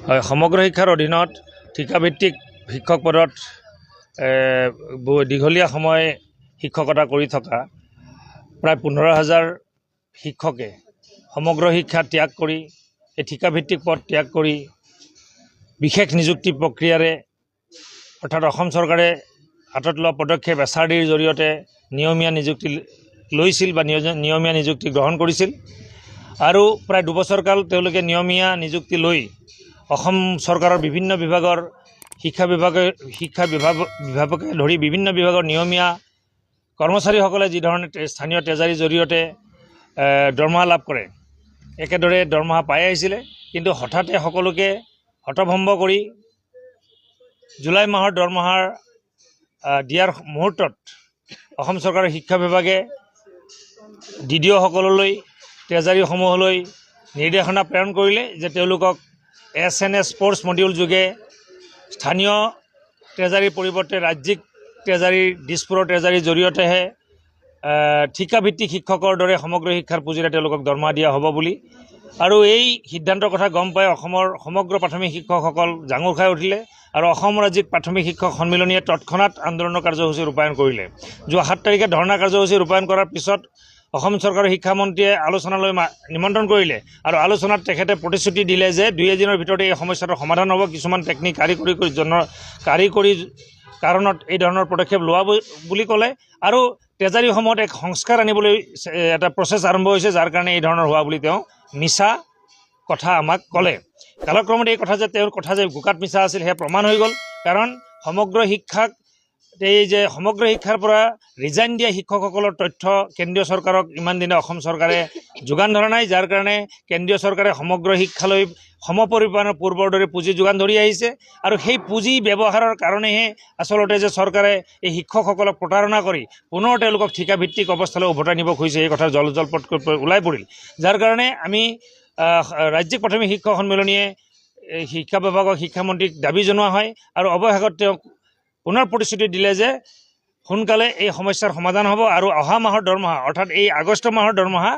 হয়, সমগ্ৰ শিক্ষাৰ অধীনত ঠিকাভিত্তিক শিক্ষক পদত দীঘলীয়া সময় শিক্ষকতা কৰি থকা প্ৰায় 15,000 শিক্ষকে সমগ্ৰ শিক্ষা ত্যাগ কৰি এই ঠিকাভিত্তিক পদ ত্যাগ কৰি বিশেষ নিযুক্তি প্ৰক্ৰিয়াৰে অৰ্থাৎ অসম চৰকাৰে হাতত লোৱা পদক্ষেপ SRDৰ জৰিয়তে নিয়মীয়া নিযুক্তি লৈছিল বা নিয়মীয়া নিযুক্তি গ্ৰহণ কৰিছিল আৰু প্ৰায় 2 বছৰকাল তেওঁলোকে নিয়মীয়া নিযুক্তি লৈ অসম চৰকাৰৰ বিভিন্ন বিভাগৰ শিক্ষা বিভাগকে ধৰি বিভিন্ন বিভাগৰ নিয়মীয়া কৰ্মচাৰীসকলে যি ধৰণে স্থানীয় ট্ৰেজাৰীৰ জৰিয়তে দৰমহা লাভ কৰে একেদৰে দৰমহা পাই আহিছিলে। কিন্তু হঠাতে সকলোকে হতভম্ব কৰি জুলাই মাহৰ দৰমহাৰ দিয়াৰ মুহূৰ্তত অসম চৰকাৰৰ শিক্ষা বিভাগে DDO-সকললৈ ট্ৰেজাৰীসমূহলৈ নিৰ্দেশনা প্ৰেৰণ কৰিলে যে তেওঁলোকক SNS স্পৰ্টছ মডিউল যোগে স্থানীয় ট্ৰেজাৰীৰ পৰিৱৰ্তে ৰাজ্যিক ট্ৰেজাৰীৰ দিছপুৰৰ ট্ৰেজাৰীৰ জৰিয়তেহে ঠিকাভিত্তিক শিক্ষকৰ দৰে সমগ্ৰ শিক্ষাৰ পুঁজিৰে তেওঁলোকক দৰমহা দিয়া হ'ব বুলি। আৰু এই সিদ্ধান্তৰ কথা গম পাই অসমৰ সমগ্ৰ প্ৰাথমিক শিক্ষকসকল জাঙুৰ খাই উঠিলে আৰু অসম ৰাজ্যিক প্ৰাথমিক শিক্ষক সন্মিলনীয়ে তৎক্ষণাত আন্দোলনৰ কাৰ্যসূচী ৰূপায়ণ কৰিলে। যোৱা 7 তাৰিখে ধৰ্ণা কাৰ্যসূচী ৰূপায়ণ কৰাৰ পিছত অসম চৰকাৰৰ শিক্ষামন্ত্ৰীয়ে আলোচনালৈ নিমন্ত্ৰণ কৰিলে আৰু আলোচনাত তেখেতে প্ৰতিশ্ৰুতি দিলে যে 2 দিনৰ ভিতৰতে এই সমস্যাটোৰ সমাধান হ'ব। কিছুমান টেকনিক কাৰিকৰী কাৰণত এই ধৰণৰ পদক্ষেপ লোৱা বুলি ক'লে আৰু ট্ৰেজাৰীসমূহত এক সংস্কাৰ আনিবলৈ এটা প্ৰচেছ আৰম্ভ হৈছে, যাৰ কাৰণে এই ধৰণৰ হোৱা বুলি তেওঁ মিছা কথা আমাক ক'লে। কালক্ৰমত এই কথা যে তেওঁৰ কথা যে গোকাত মিছা আছিল সেয়া প্ৰমাণ হৈ গ'ল। কাৰণ সমগ্ৰ শিক্ষাৰ পৰা ৰিজাইন দিয়া শিক্ষকসকলৰ তথ্য কেন্দ্ৰীয় চৰকাৰক ইমান দিনে অসম চৰকাৰে যোগান ধৰা নাই, যাৰ কাৰণে কেন্দ্ৰীয় চৰকাৰে সমগ্ৰ শিক্ষালৈ সমপৰিমাণৰ পূৰ্বৰ দৰে পুঁজি যোগান ধৰি আহিছে আৰু সেই পুঁজি ব্যৱহাৰৰ কাৰণেহে আচলতে যে চৰকাৰে এই শিক্ষকসকলক প্ৰতাৰণা কৰি পুনৰ তেওঁলোকক ঠিকাভিত্তিক অৱস্থালৈ উভতাই নিব খুজিছে এই কথাৰ জলপটকৈ ওলাই পৰিল। যাৰ কাৰণে আমি ৰাজ্যিক প্ৰাথমিক শিক্ষক সন্মিলনীয়ে শিক্ষা বিভাগক শিক্ষামন্ত্ৰীক দাবী জনোৱা হয় আৰু অৱশেষত তেওঁক পুনৰ প্ৰতিশ্ৰুতি দিলে যে সোনকালে এই সমস্যাৰ সমাধান হ'ব আৰু অহা মাহৰ দৰমহা অৰ্থাৎ এই আগষ্ট মাহৰ দৰমহা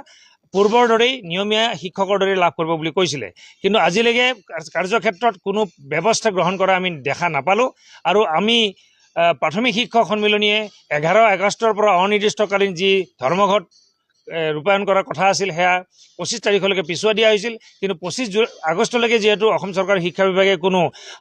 পূৰ্বৰ দৰেই নিয়মীয়া শিক্ষকৰ দৰে লাভ কৰিব বুলি কৈছিলে। কিন্তু আজিলৈকে কাৰ্যক্ষেত্ৰত কোনো ব্যৱস্থা গ্ৰহণ কৰা আমি দেখা নাপালোঁ আৰু আমি প্ৰাথমিক শিক্ষক সন্মিলনীয়ে 11 আগষ্টৰ পৰা অনিৰ্দিষ্টকালীন যি ধৰ্মঘট ৰূপায়ণ কৰাৰ কথা আছিল সেয়া 25 তাৰিখলৈকে পিছুৱাই দিয়া হৈছিল। কিন্তু 25 আগষ্টলৈকে যিহেতু অসম চৰকাৰৰ শিক্ষা বিভাগে কোনো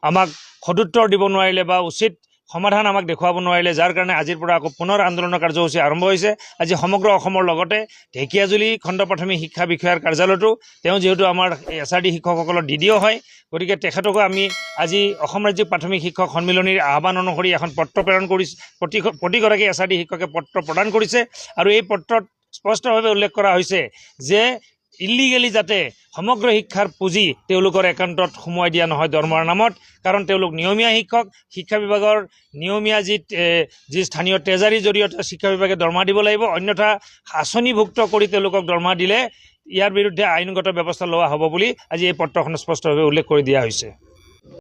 আমাক সদুত্তৰ দিব নোৱাৰিলে বা উচিত সমাধান আমাক দেখুৱাব নোৱাৰিলে, যাৰ কাৰণে আজিৰ পৰা আকৌ পুনৰ আন্দোলনৰ কাৰ্যসূচী আৰম্ভ হৈছে। আজি সমগ্ৰ অসমৰ লগতে ঢেকীয়াজুলি খণ্ড প্ৰাথমিক শিক্ষা বিষয়াৰ কাৰ্যালয়তো তেওঁ যিহেতু আমাৰ SRD শিক্ষকসকলৰ DDO হয়, গতিকে তেখেতকো আমি আজি অসম ৰাজ্যিক প্ৰাথমিক শিক্ষক সন্মিলনীৰ আহ্বান অনুসৰি এখন পত্ৰ প্ৰেৰণ কৰিছে। প্ৰতিগৰাকী SRD শিক্ষকে পত্ৰ প্ৰদান কৰিছে আৰু এই পত্ৰত স্পষ্টভাৱে উল্লেখ কৰা হৈছে যে ইলিগেলি যাতে সমগ্ৰ শিক্ষাৰ পুঁজি তেওঁলোকৰ একাউণ্টত সোমোৱাই দিয়া নহয় দৰমহাৰ নামত, কাৰণ তেওঁলোক নিয়মীয়া শিক্ষক। শিক্ষা বিভাগৰ নিয়মীয়া যি স্থানীয় ট্ৰেজাৰীৰ জৰিয়তে শিক্ষা বিভাগে দৰমহা দিব লাগিব, অন্যথা আঁচনিভুক্ত কৰি তেওঁলোকক দৰমহা দিলে ইয়াৰ বিৰুদ্ধে আইনগত ব্যৱস্থা লোৱা হ'ব বুলি আজি এই পত্ৰখনত স্পষ্টভাৱে উল্লেখ কৰি দিয়া হৈছে।